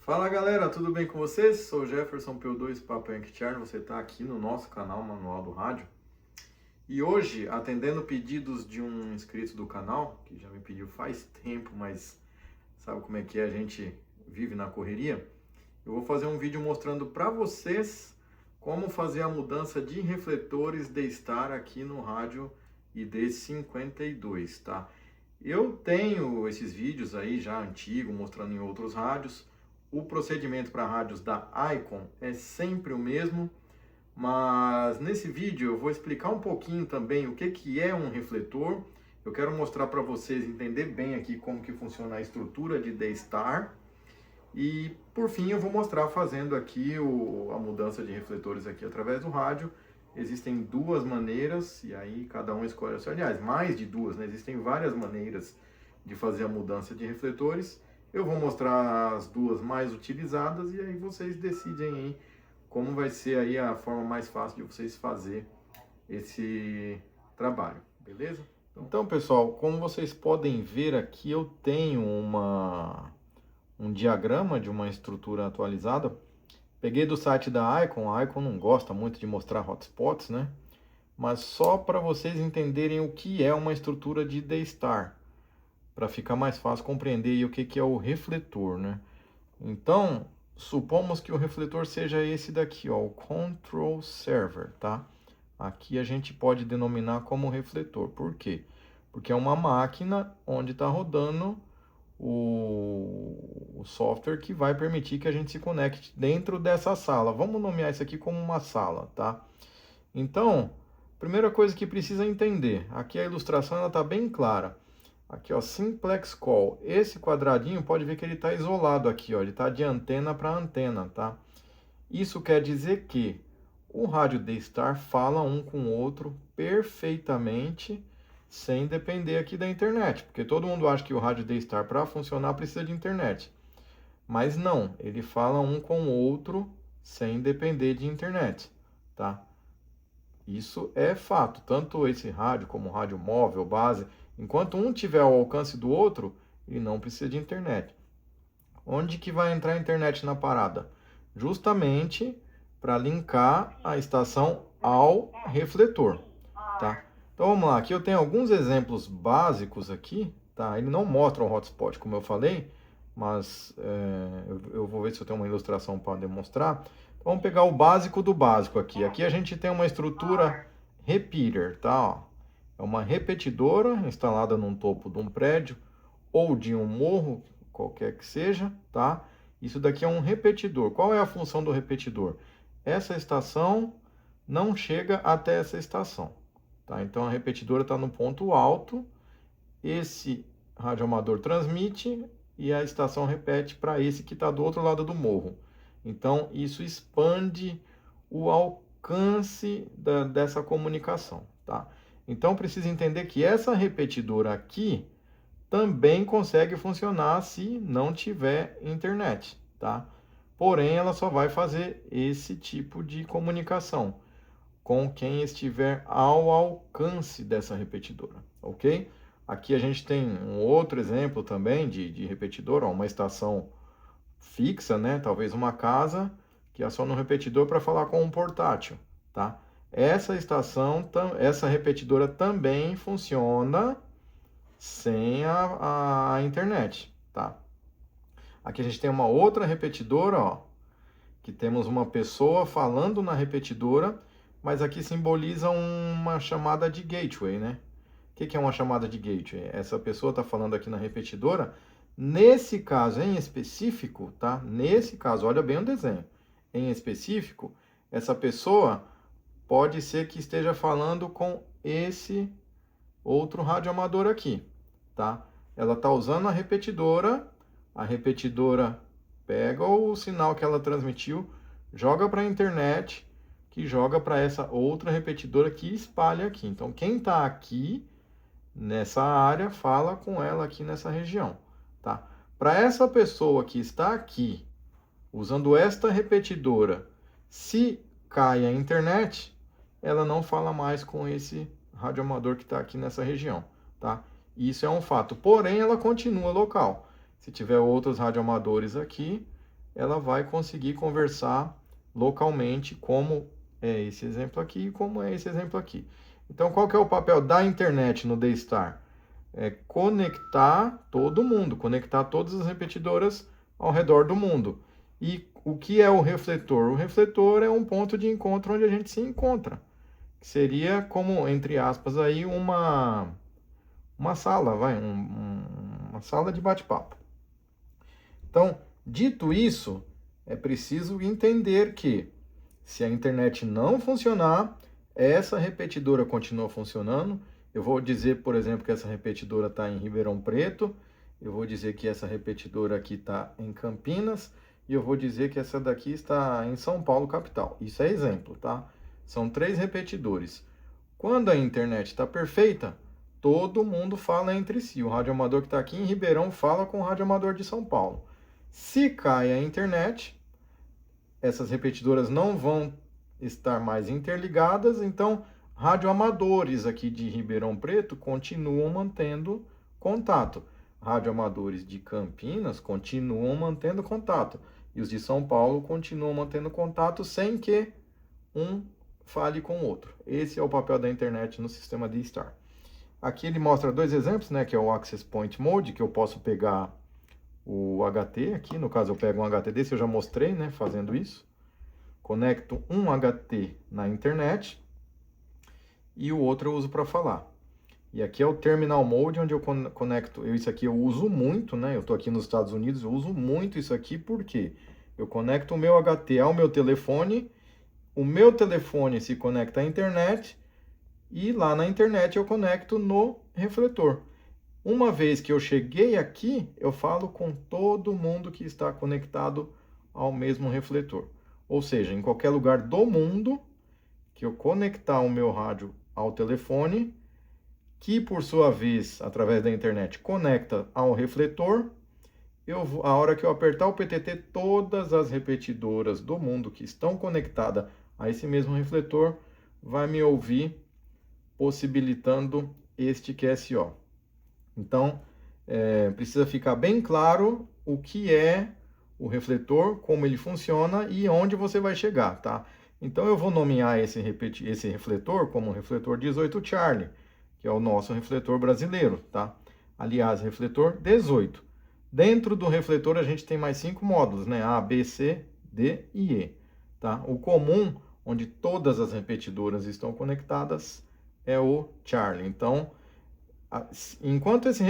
Fala galera, tudo bem com vocês? Sou Jefferson P2 Papa Yankee Charlie, você está aqui no nosso canal Manual do Rádio. E hoje, atendendo pedidos de um inscrito do canal, que já me pediu faz tempo, mas sabe como é que é, a gente vive na correria, eu vou fazer um vídeo mostrando para vocês como fazer a mudança de refletores D-Star aqui no rádio ID52, tá? Eu tenho esses vídeos aí já antigos, mostrando em outros rádios. O procedimento para rádios da Icon é sempre o mesmo, mas nesse vídeo eu vou explicar um pouquinho também o que é um refletor. Eu quero mostrar para vocês entender bem aqui como que funciona a estrutura de D-Star. E por fim eu vou mostrar fazendo aqui a mudança de refletores aqui através do rádio. Existem duas maneiras e aí cada um escolhe a sua. Aliás, mais de duas, né? Existem várias maneiras de fazer a mudança de refletores. Eu vou mostrar as duas mais utilizadas e aí vocês decidem aí como vai ser aí a forma mais fácil de vocês fazer esse trabalho, beleza? Então, pessoal, como vocês podem ver aqui, eu tenho um diagrama de uma estrutura atualizada. Peguei do site da Icon. A Icon não gosta muito de mostrar hotspots, né? Mas só para vocês entenderem o que é uma estrutura de D-Star, para ficar mais fácil compreender o que é o refletor, né? Então, supomos que o refletor seja esse daqui, ó, o Control Server, tá? Aqui a gente pode denominar como refletor. Por quê? Porque é uma máquina onde está rodando o software que vai permitir que a gente se conecte dentro dessa sala. Vamos nomear isso aqui como uma sala, tá? Então, primeira coisa que precisa entender, aqui a ilustração está bem clara. Aqui, ó, Simplex Call. Esse quadradinho, pode ver que ele está isolado aqui, ó, ele está de antena para antena, tá? Isso quer dizer que o rádio D-Star fala um com o outro perfeitamente, sem depender aqui da internet, porque todo mundo acha que o rádio D-Star para funcionar precisa de internet. Mas não, ele fala um com o outro sem depender de internet, tá? Isso é fato, tanto esse rádio como o rádio móvel, base, enquanto um tiver ao alcance do outro, ele não precisa de internet. Onde que vai entrar a internet na parada? Justamente para linkar a estação ao refletor, tá? Então vamos lá, aqui eu tenho alguns exemplos básicos aqui, tá? Ele não mostra o hotspot, como eu falei, mas eu vou ver se eu tenho uma ilustração para demonstrar. Então, vamos pegar o básico do básico aqui. Aqui a gente tem uma estrutura repeater, tá? Ó, é uma repetidora instalada num topo de um prédio ou de um morro, qualquer que seja, tá? Isso daqui é um repetidor. Qual é a função do repetidor? Essa estação não chega até essa estação, tá? Então a repetidora está no ponto alto, esse radioamador transmite e a estação repete para esse que está do outro lado do morro. Então isso expande o alcance dessa comunicação, tá? Então precisa entender que essa repetidora aqui também consegue funcionar se não tiver internet, tá? Porém, ela só vai fazer esse tipo de comunicação com quem estiver ao alcance dessa repetidora, ok? Aqui a gente tem um outro exemplo também de repetidor, ó, uma estação fixa, né? Talvez uma casa que aciona um repetidor para falar com um portátil, tá? Essa estação, essa repetidora também funciona sem a internet, tá? Aqui a gente tem uma outra repetidora, ó, que temos uma pessoa falando na repetidora, mas aqui simboliza uma chamada de gateway, né? O que é uma chamada de gateway? Essa pessoa está falando aqui na repetidora. Nesse caso em específico, tá? Nesse caso, olha bem o desenho. Em específico, essa pessoa pode ser que esteja falando com esse outro radioamador aqui, tá? Ela está usando a repetidora pega o sinal que ela transmitiu, joga para a internet, que joga para essa outra repetidora que espalha aqui. Então, quem está aqui nessa área fala com ela aqui nessa região, tá? Para essa pessoa que está aqui usando esta repetidora, se cai a internet, ela não fala mais com esse radioamador que está aqui nessa região, tá? Isso é um fato. Porém, ela continua local. Se tiver outros radioamadores aqui, ela vai conseguir conversar localmente, como é esse exemplo aqui e como é esse exemplo aqui. Então, qual que é o papel da internet no D-Star? É conectar todo mundo, conectar todas as repetidoras ao redor do mundo. E o que é o refletor? O refletor é um ponto de encontro onde a gente se encontra. Seria como, entre aspas, aí uma sala, uma sala de bate-papo. Então, dito isso, é preciso entender que se a internet não funcionar, essa repetidora continua funcionando. Eu vou dizer, por exemplo, que essa repetidora está em Ribeirão Preto, eu vou dizer que essa repetidora aqui está em Campinas, e eu vou dizer que essa daqui está em São Paulo, capital. Isso é exemplo, tá? São 3 repetidores. Quando a internet está perfeita, todo mundo fala entre si. O radioamador que está aqui em Ribeirão fala com o radioamador de São Paulo. Se cai a internet, essas repetidoras não vão estar mais interligadas, então radioamadores aqui de Ribeirão Preto continuam mantendo contato. Radioamadores de Campinas continuam mantendo contato. E os de São Paulo continuam mantendo contato sem que um fale com o outro. Esse é o papel da internet no sistema D-Star. Aqui ele mostra 2 exemplos, né, que é o Access Point Mode, que eu posso pegar o HT aqui, no caso eu pego um HT desse, eu já mostrei, né, fazendo isso. Conecto um HT na internet e o outro eu uso para falar. E aqui é o Terminal Mode, onde eu conecto, isso aqui eu uso muito, né, eu estou aqui nos Estados Unidos, eu uso muito isso aqui, porque eu conecto o meu HT ao meu telefone, o meu telefone se conecta à internet, e lá na internet eu conecto no refletor. Uma vez que eu cheguei aqui, eu falo com todo mundo que está conectado ao mesmo refletor. Ou seja, em qualquer lugar do mundo que eu conectar o meu rádio ao telefone, que por sua vez, através da internet, conecta ao refletor, a hora que eu apertar o PTT, todas as repetidoras do mundo que estão conectadas a esse mesmo refletor vai me ouvir, possibilitando este QSO. Então, precisa ficar bem claro o que é o refletor, como ele funciona e onde você vai chegar, tá? Então, eu vou nomear esse refletor como refletor 18 Charlie, que é o nosso refletor brasileiro, tá? Aliás, refletor 18. Dentro do refletor, a gente tem mais 5 módulos, né? A, B, C, D e E, tá? O comum, onde todas as repetidoras estão conectadas, é o Charlie. Então, enquanto esse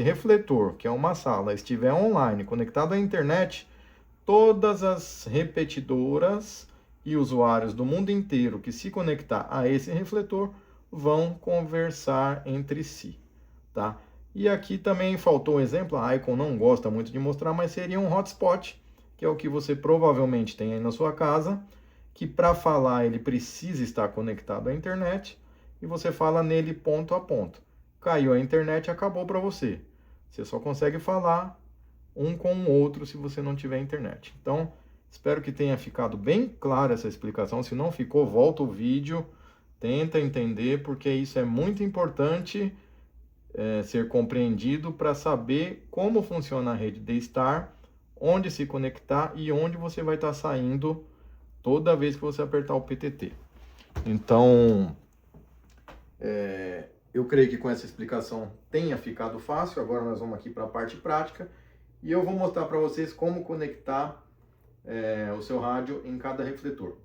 refletor, que é uma sala, estiver online, conectado à internet, todas as repetidoras e usuários do mundo inteiro que se conectar a esse refletor vão conversar entre si, tá? E aqui também faltou um exemplo, a Icon não gosta muito de mostrar, mas seria um hotspot, que é o que você provavelmente tem aí na sua casa, que para falar ele precisa estar conectado à internet, e você fala nele ponto a ponto. Caiu a internet, acabou para você. Você só consegue falar um com o outro se você não tiver internet. Então, espero que tenha ficado bem clara essa explicação. Se não ficou, volta o vídeo, tenta entender, porque isso é muito importante ser compreendido para saber como funciona a rede D-Star, onde se conectar e onde você vai estar saindo toda vez que você apertar o PTT. Então, eu creio que com essa explicação tenha ficado fácil. Agora nós vamos aqui para a parte prática e eu vou mostrar para vocês como conectar o seu rádio em cada refletor.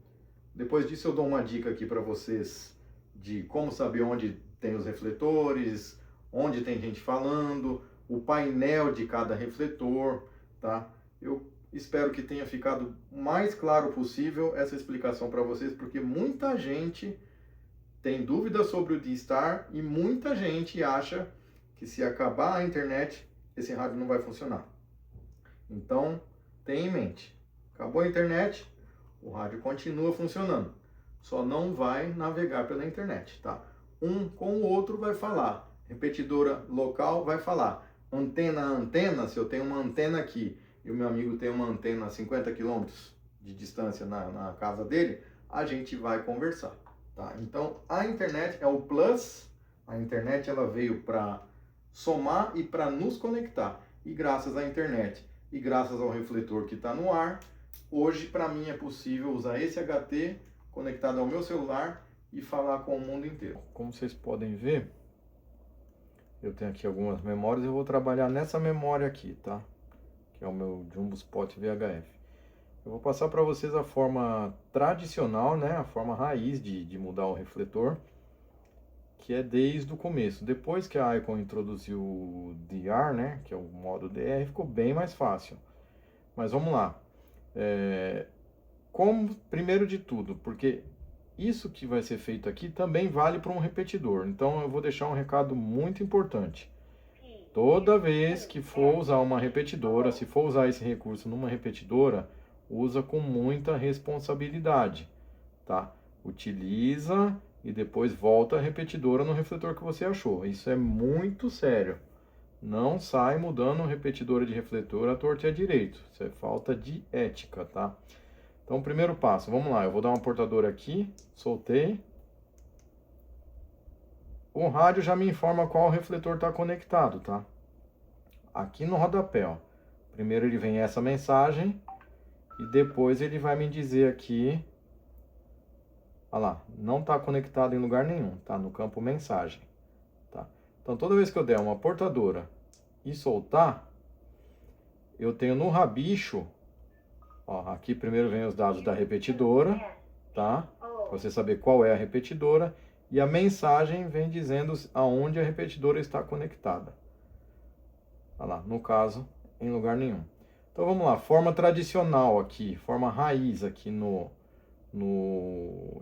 Depois disso eu dou uma dica aqui para vocês de como saber onde tem os refletores, onde tem gente falando, o painel de cada refletor, tá? Eu espero que tenha ficado o mais claro possível essa explicação para vocês, porque muita gente tem dúvidas sobre o D-Star e muita gente acha que se acabar a internet, esse rádio não vai funcionar. Então, tenha em mente, acabou a internet, o rádio continua funcionando, só não vai navegar pela internet, tá? Um com o outro vai falar, repetidora local vai falar, antena a antena, se eu tenho uma antena aqui e o meu amigo tem uma antena a 50 km de distância na casa dele, a gente vai conversar. Tá? Então, a internet é o plus, a internet ela veio para somar e para nos conectar. E graças à internet, e graças ao refletor que está no ar, hoje para mim é possível usar esse HT conectado ao meu celular e falar com o mundo inteiro. Como vocês podem ver, eu tenho aqui algumas memórias e eu vou trabalhar nessa memória aqui, tá? Que é o meu Jumbo Spot VHF. Eu vou passar para vocês a forma tradicional, né? A forma raiz de mudar o refletor, que é desde o começo. Depois que a Icon introduziu o DR, né? Que é o modo DR, ficou bem mais fácil. Mas vamos lá. Como primeiro de tudo, porque isso que vai ser feito aqui também vale para um repetidor. Então eu vou deixar um recado muito importante. Toda vez que for usar uma repetidora, se for usar esse recurso numa repetidora, usa com muita responsabilidade, tá? Utiliza e depois volta a repetidora no refletor que você achou. Isso é muito sério. Não sai mudando repetidora de refletor à torta e à direito. Isso é falta de ética, tá? Então, primeiro passo, vamos lá. Eu vou dar uma portadora aqui, soltei. O rádio já me informa qual refletor está conectado, tá? Aqui no rodapé, ó. Primeiro ele vem essa mensagem e depois ele vai me dizer aqui, olha lá, não está conectado em lugar nenhum, tá? No campo mensagem, tá? Então, toda vez que eu der uma portadora e soltar, eu tenho no rabicho, ó, aqui primeiro vem os dados da repetidora, tá? Para você saber qual é a repetidora. E a mensagem vem dizendo aonde a repetidora está conectada. Olha lá, no caso, em lugar nenhum. Então vamos lá, forma tradicional aqui, forma raiz aqui no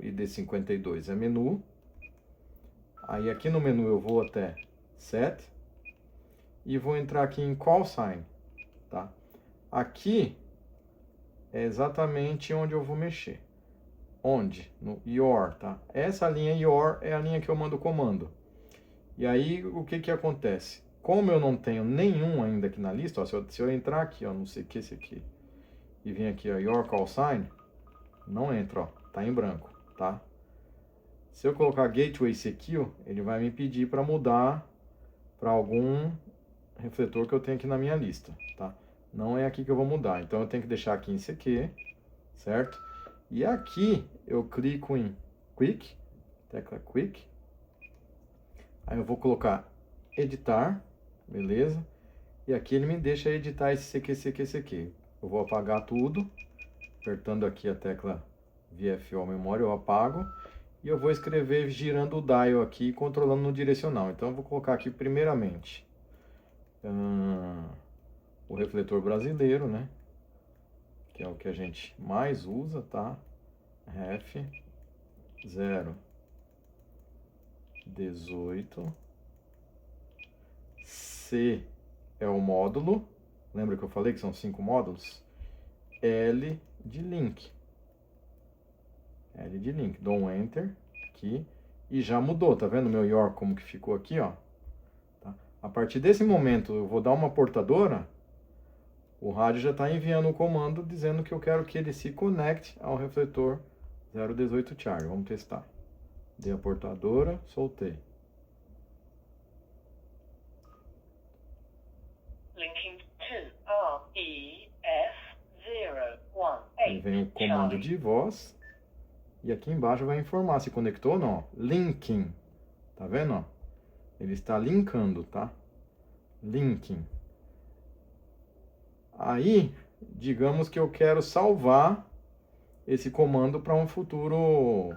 ID52 é menu. Aí aqui no menu eu vou até Set e vou entrar aqui em Call Sign, tá? Aqui é exatamente onde eu vou mexer. Onde? No Your, tá? Essa linha Your é a linha que eu mando o comando. E aí, o que que acontece? Como eu não tenho nenhum ainda aqui na lista, ó, se eu entrar aqui, ó, não sei o que esse aqui, e vir aqui, ó, Your Call Sign, não entra, ó, tá em branco, tá? Se eu colocar Gateway Secure, ele vai me pedir para mudar para algum refletor que eu tenho aqui na minha lista, tá? Não é aqui que eu vou mudar, então eu tenho que deixar aqui em CQ, certo? E aqui eu clico em Quick, tecla Quick. Aí eu vou colocar editar, beleza? E aqui ele me deixa editar esse CQ. Eu vou apagar tudo, apertando aqui a tecla VFO memória, eu apago. E eu vou escrever girando o dial aqui, controlando no direcional. Então eu vou colocar aqui primeiramente o refletor brasileiro, né? Que é o que a gente mais usa, tá? Ref 018. C é o módulo. Lembra que eu falei que são 5 módulos? L de link. L de link. Dou um Enter aqui. E já mudou, tá vendo meu York como que ficou aqui, ó? Tá? A partir desse momento eu vou dar uma portadora. O rádio já está enviando um comando dizendo que eu quero que ele se conecte ao refletor 018 Charlie. Vamos testar. Dei a portadora, soltei. Linking to REF018. Aí vem o comando de voz. E aqui embaixo vai informar se conectou ou não. Ó. Linking. Tá vendo? Ó? Ele está linkando, tá? Linking. Aí, digamos que eu quero salvar esse comando para um futuro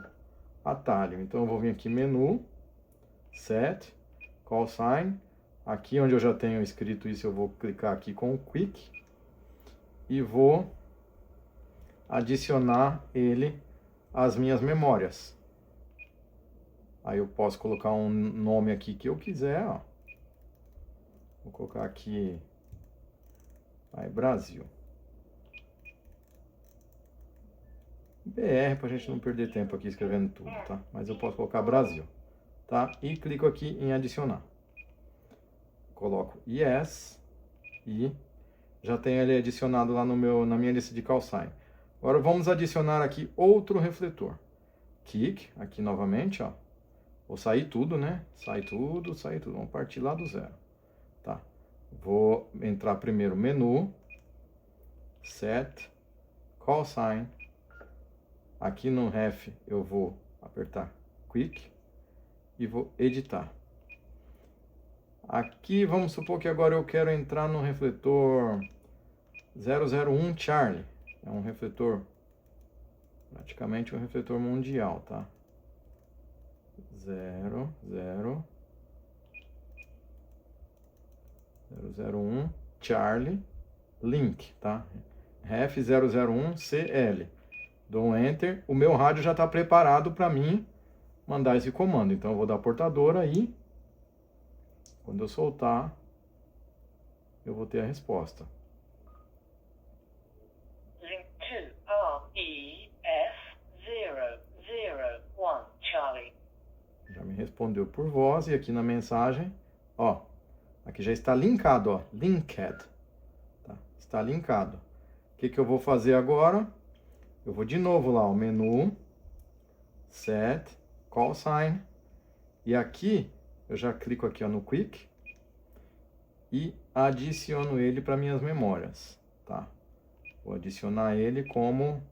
atalho. Então eu vou vir aqui menu, set, call sign. Aqui onde eu já tenho escrito isso, eu vou clicar aqui com o quick e vou adicionar ele às minhas memórias. Aí eu posso colocar um nome aqui que eu quiser, ó. Vou colocar aqui Brasil. BR pra gente não perder tempo aqui escrevendo tudo, tá? Mas eu posso colocar Brasil, tá? E clico aqui em adicionar. Coloco Yes e já tenho ele adicionado lá na minha lista de call sign. Agora vamos adicionar aqui outro refletor. Kick, aqui novamente, ó. Vou sair tudo, né? Sai tudo. Vamos partir lá do zero, tá? Vou entrar primeiro menu, set call sign. Aqui no ref eu vou apertar quick e vou editar. Aqui vamos supor que agora eu quero entrar no refletor 001 Charlie. É um refletor, praticamente um refletor mundial, tá? 001 Charlie link, tá? Ref 001 CL. Dou Enter. O meu rádio já está preparado para mim mandar esse comando. Então eu vou dar portadora e quando eu soltar, eu vou ter a resposta. Link 2 REF001 Charlie. Já me respondeu por voz e aqui na mensagem, ó, aqui já está linkado, ó, linked, tá? Está linkado. O que eu vou fazer agora? Eu vou de novo lá, o menu, set, call sign, e aqui eu já clico aqui ó, no quick e adiciono ele para minhas memórias, tá? Vou adicionar ele como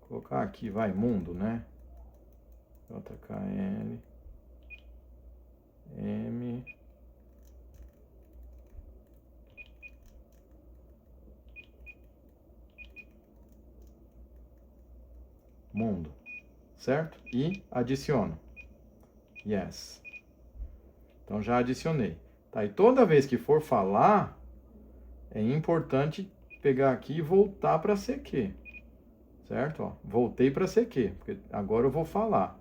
colocar aqui, vai, mundo, né? JKL M mundo, certo? E adiciono. Yes. Então já adicionei. Tá, e toda vez que for falar, é importante pegar aqui e voltar para CQ. Certo? Ó, voltei para CQ, porque agora eu vou falar.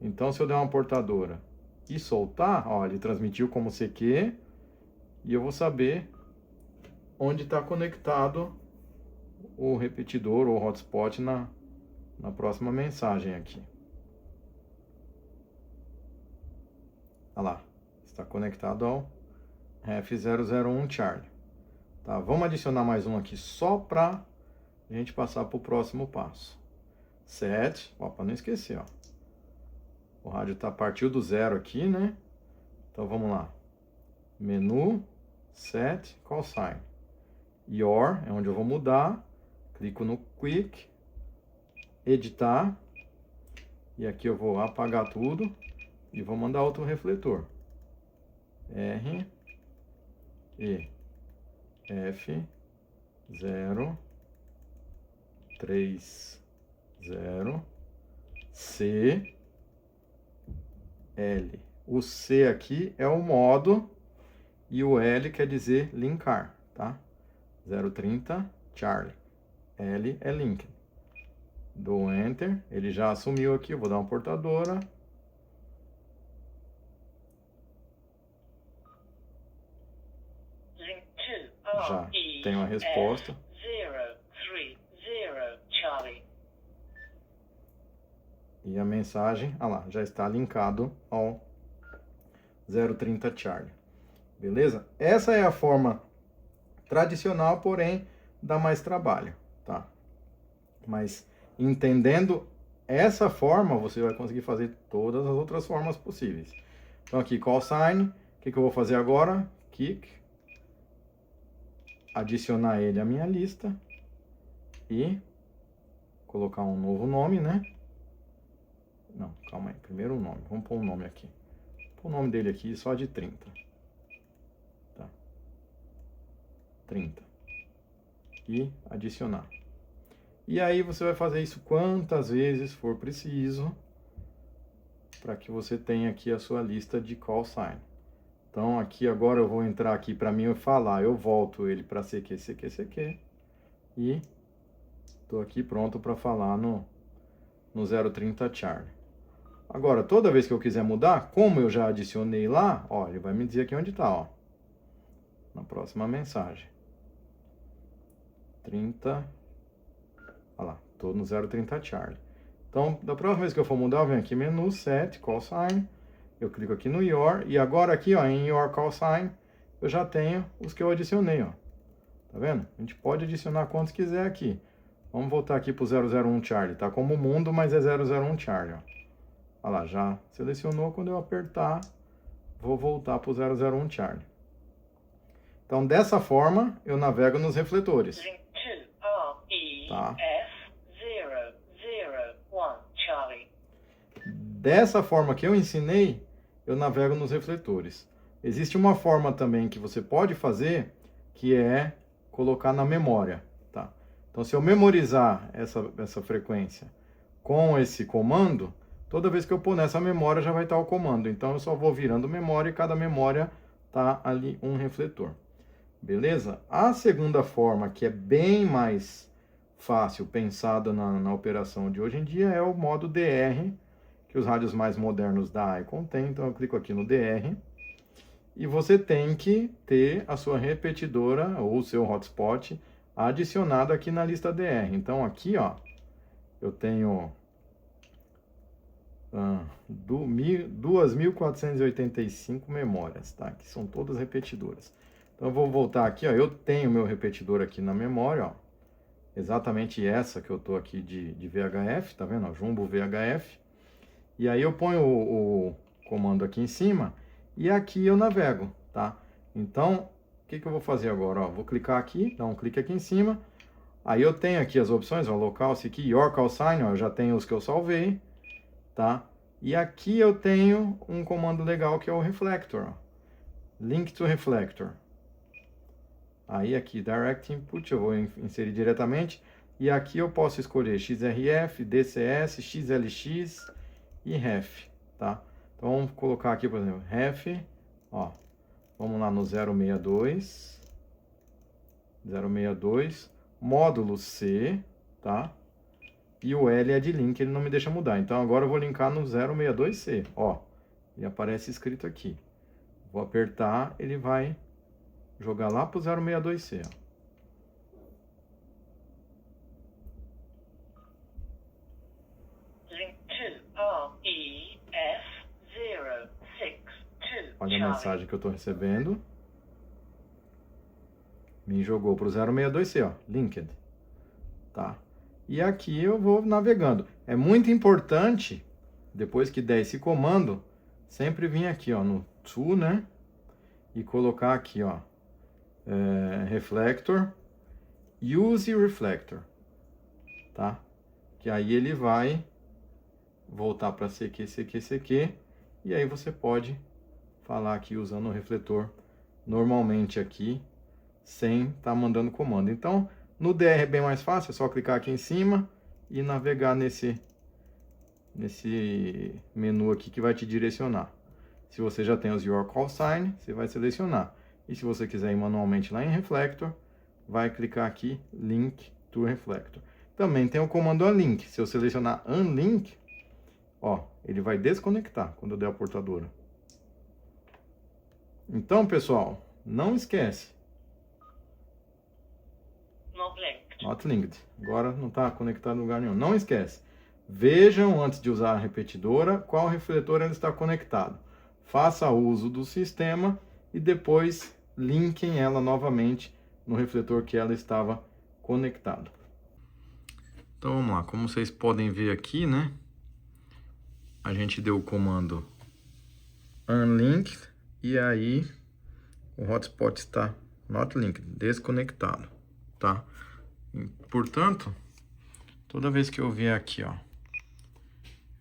Então se eu der uma portadora e soltar, ó, ele transmitiu como CQ e eu vou saber onde está conectado o repetidor ou hotspot na próxima mensagem aqui. Olha lá, está conectado ao REF001 Charlie. Tá, vamos adicionar mais um aqui só para a gente passar para o próximo passo. Set, ó, para não esquecer, ó. O rádio partiu do zero aqui, né? Então vamos lá. Menu, set, call sign. Your é onde eu vou mudar. Clico no quick, editar. E aqui eu vou apagar tudo e vou mandar outro refletor. R E F 0 3 0 C L. O C aqui é o modo e o L quer dizer linkar, tá? 030 Charlie. L é link. Dou Enter, ele já assumiu aqui, eu vou dar uma portadora. Já tenho a resposta. 030 Charlie. E a mensagem, ah lá, já está linkado ao 030 Charlie. Beleza? Essa é a forma tradicional, porém dá mais trabalho, tá? Mas entendendo essa forma, você vai conseguir fazer todas as outras formas possíveis. Então aqui, call sign, o que eu vou fazer agora? Kick, adicionar ele à minha lista e colocar um novo nome, né? Não, calma aí, primeiro o nome, vamos pôr um nome aqui. Vou pôr o nome dele aqui só de 30. Tá. 30. E adicionar. E aí você vai fazer isso quantas vezes for preciso para que você tenha aqui a sua lista de call sign. Então aqui agora eu vou entrar aqui para mim falar, eu volto ele para CQ, CQ, CQ e estou aqui pronto para falar no 030 Charlie. Agora, toda vez que eu quiser mudar, como eu já adicionei lá, ó, ele vai me dizer aqui onde está, ó. Na próxima mensagem. 30. Olha lá, estou no 030 Charlie. Então, da próxima vez que eu for mudar, eu venho aqui menu, set, call sign. Eu clico aqui no your. E agora aqui, ó, em your call sign, eu já tenho os que eu adicionei, ó. Tá vendo? A gente pode adicionar quantos quiser aqui. Vamos voltar aqui para o 001 Charlie. Tá como mundo, mas é 001 Charlie, ó. Olha lá, já selecionou. Quando eu apertar, vou voltar para o 001 Charlie. Então, dessa forma, eu navego nos refletores. Link 2 REF Tá. 001 Charlie. Dessa forma que eu ensinei, eu navego nos refletores. Existe uma forma também que você pode fazer, que é colocar na memória, tá? Então, se eu memorizar essa frequência com esse comando, toda vez que eu pôr nessa memória já vai estar o comando. Então, eu só vou virando memória e cada memória tá ali um refletor. Beleza? A segunda forma, que é bem mais fácil, pensada na operação de hoje em dia, é o modo DR, que os rádios mais modernos da Icon têm. Então, eu clico aqui no DR. E você tem que ter a sua repetidora ou o seu hotspot adicionado aqui na lista DR. Então, aqui, ó, eu tenho 2.485 memórias, tá? Que são todas repetidoras. Então, eu vou voltar aqui, ó, eu tenho meu repetidor aqui na memória, ó, exatamente essa que eu tô aqui de VHF, tá vendo? Ó, Jumbo VHF. E aí eu ponho o comando aqui em cima e aqui eu navego, tá? Então, o que eu vou fazer agora? Ó, vou clicar aqui, dar um clique aqui em cima. Aí eu tenho aqui as opções, ó, local, aqui, your call sign, ó, eu já tenho os que eu salvei, tá? E aqui eu tenho um comando legal que é o reflector, ó. Link to reflector. Aí aqui, direct input, eu vou inserir diretamente. E aqui eu posso escolher XRF, DCS, XLX e REF, tá? Então vamos colocar aqui, por exemplo, REF, ó. Vamos lá no 062, módulo C, tá? E o L é de link, ele não me deixa mudar. Então agora eu vou linkar no 062C, ó. E aparece escrito aqui. Vou apertar, ele vai jogar lá pro 062C, ó. Link 2 REF 062 Olha a Charlie. mensagem que eu estou recebendo. Me jogou para o 062C, ó, linked. Tá? E aqui eu vou navegando. É muito importante, depois que der esse comando, sempre vir aqui, ó, no to, né? E colocar aqui, ó, reflector, use reflector, tá? Que aí ele vai voltar para CQ, e aí você pode falar aqui usando o refletor normalmente aqui, sem estar mandando comando. Então, no DR é bem mais fácil, é só clicar aqui em cima e navegar nesse menu aqui que vai te direcionar. Se você já tem os Your Call Sign, você vai selecionar. E se você quiser ir manualmente lá em Reflector, vai clicar aqui, Link to Reflector. Também tem o comando Unlink. Se eu selecionar Unlink, ó, ele vai desconectar quando eu der a portadora. Então, pessoal, não esquece. Not linked. Not linked. Agora não está conectado em lugar nenhum. Não esquece. Vejam antes de usar a repetidora qual refletor ela está conectado. Faça uso do sistema e depois linkem ela novamente no refletor que ela estava conectado. Então vamos lá, como vocês podem ver aqui, né? A gente deu o comando unlink e aí o hotspot está not linked, desconectado, tá? Portanto, toda vez que eu vier aqui, ó,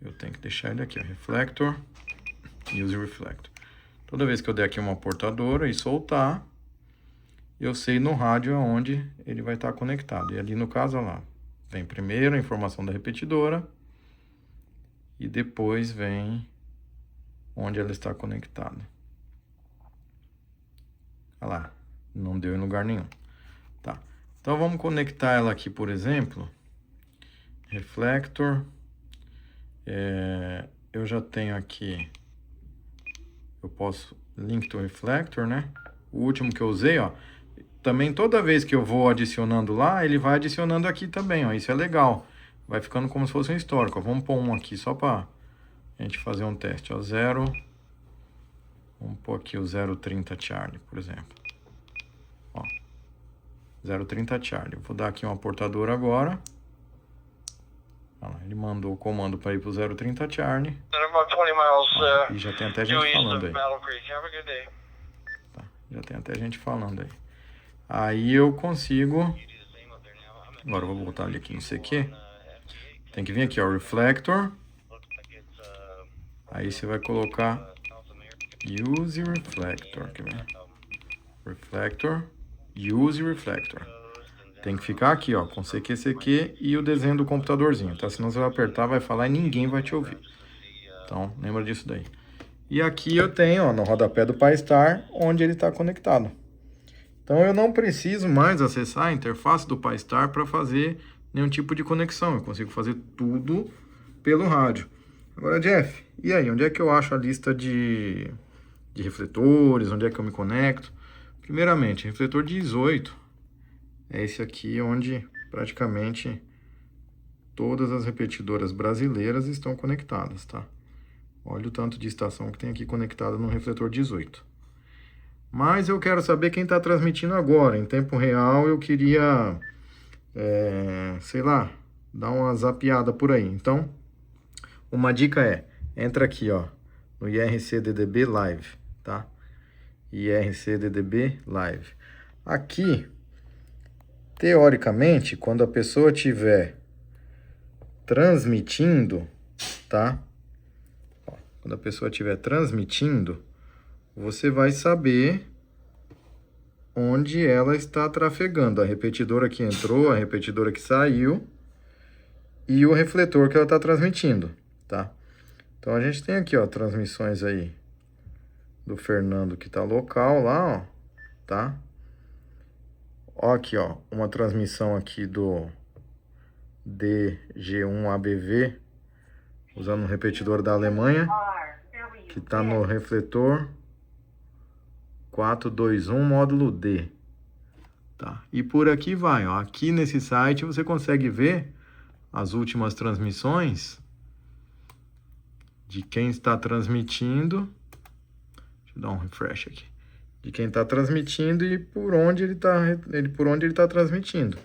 eu tenho que deixar ele aqui, ó, reflector, use reflector. Toda vez que eu der aqui uma portadora e soltar, eu sei no rádio aonde ele vai estar conectado. E ali no caso, ó lá, vem primeiro a informação da repetidora e depois vem onde ela está conectada. Olha lá, não deu em lugar nenhum. Tá. Então vamos conectar ela aqui, por exemplo, reflector. Eu já tenho aqui, eu posso link to reflector, né? O último que eu usei, ó. Também toda vez que eu vou adicionando lá, ele vai adicionando aqui também, ó. Isso é legal. Vai ficando como se fosse um histórico. Ó. Vamos pôr um aqui só para a gente fazer um teste, ó. Vamos pôr aqui o 030 Charlie, por exemplo. Ó. 030 Charlie. Vou dar aqui uma portadora agora. Ele mandou o comando para ir para o 030 Charlie. 20 miles, E já tem até gente falando aí. Battle Creek. Have a good day. Tá. Já tem até gente falando aí. Aí eu consigo... Agora eu vou voltar ali aqui em CQ. Tem que vir aqui, ó, Reflector. Aí você vai colocar Use Reflector. Quer ver? Reflector, Use Reflector. Tem que ficar aqui, ó, com CQ e o desenho do computadorzinho, tá? Senão você vai apertar, vai falar e ninguém vai te ouvir. Então, lembra disso daí. E aqui eu tenho, ó, no rodapé do PyStar, onde ele está conectado. Então, eu não preciso mais acessar a interface do PyStar para fazer nenhum tipo de conexão. Eu consigo fazer tudo pelo rádio. Agora, Jeff, e aí? Onde é que eu acho a lista de refletores? Onde é que eu me conecto? Primeiramente, refletor 18 é esse aqui onde praticamente todas as repetidoras brasileiras estão conectadas, tá? Olha o tanto de estação que tem aqui conectada no refletor 18. Mas eu quero saber quem está transmitindo agora. Em tempo real eu queria, sei lá, dar uma zapeada por aí. Então, uma dica é, entra aqui, ó, no IRC-DDB Live, tá? IRC-DDB Live. Aqui, teoricamente, quando a pessoa estiver transmitindo, tá? Ó, quando a pessoa estiver transmitindo, você vai saber onde ela está trafegando. A repetidora que entrou, a repetidora que saiu e o refletor que ela está transmitindo, tá? Então, a gente tem aqui, ó, transmissões aí do Fernando que está local lá, ó, tá? Ó aqui, ó, uma transmissão aqui do DG1ABV, usando um repetidor da Alemanha, que está no refletor 421 módulo D, tá? E por aqui vai, ó, aqui nesse site você consegue ver as últimas transmissões de quem está transmitindo. Deixa eu dar um refresh aqui. De quem está transmitindo e por onde ele está transmitindo,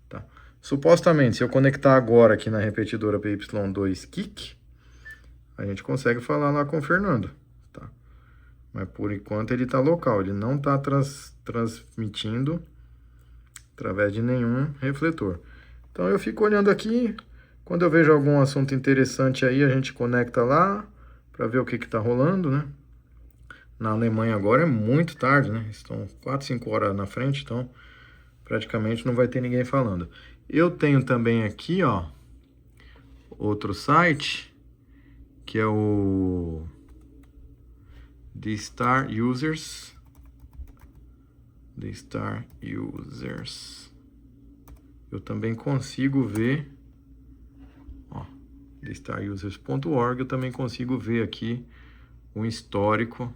tá? Supostamente, se eu conectar agora aqui na repetidora PY2 Kick, a gente consegue falar lá com o Fernando, tá? Mas por enquanto ele está local, ele não está transmitindo através de nenhum refletor. Então eu fico olhando aqui, quando eu vejo algum assunto interessante aí, a gente conecta lá para ver o que está rolando, né? Na Alemanha agora é muito tarde, né? Estão 4, 5 horas na frente, então praticamente não vai ter ninguém falando. Eu tenho também aqui, ó, outro site, que é o The Star Users. The Star Users. Eu também consigo ver, ó, thestarusers.org, eu também consigo ver aqui um histórico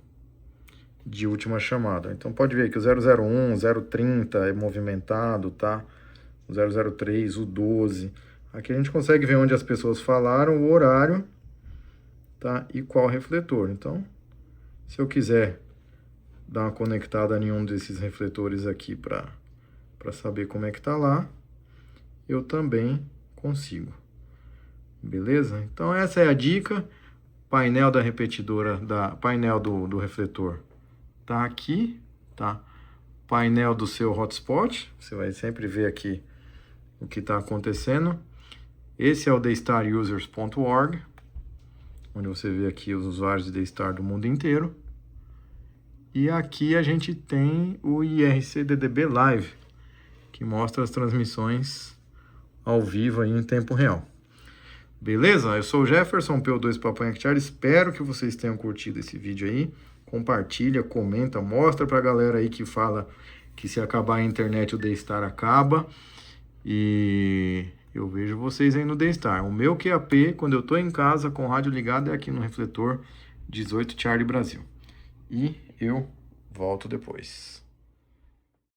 de última chamada. Então pode ver que o 001, 030 é movimentado, tá? O 003, o 12. Aqui a gente consegue ver onde as pessoas falaram, o horário, tá? E qual refletor. Então, se eu quiser dar uma conectada em um desses refletores aqui para saber como é que tá lá, eu também consigo. Beleza? Então essa é a dica. Painel da repetidora, painel do refletor tá aqui, tá? Painel do seu hotspot, você vai sempre ver aqui o que está acontecendo. Esse é o thestarusers.org, onde você vê aqui os usuários de Daystar do mundo inteiro. E aqui a gente tem o IRC-DDB Live, que mostra as transmissões ao vivo aí em tempo real. Beleza? Eu sou o Jefferson, P2 Papai Charlie. Espero que vocês tenham curtido esse vídeo aí. Compartilha, comenta, mostra pra galera aí que fala que se acabar a internet o Daystar acaba. E eu vejo vocês aí no Daystar. O meu QAP, quando eu tô em casa com o rádio ligado, é aqui no refletor 18 Charlie Brasil. E eu volto depois.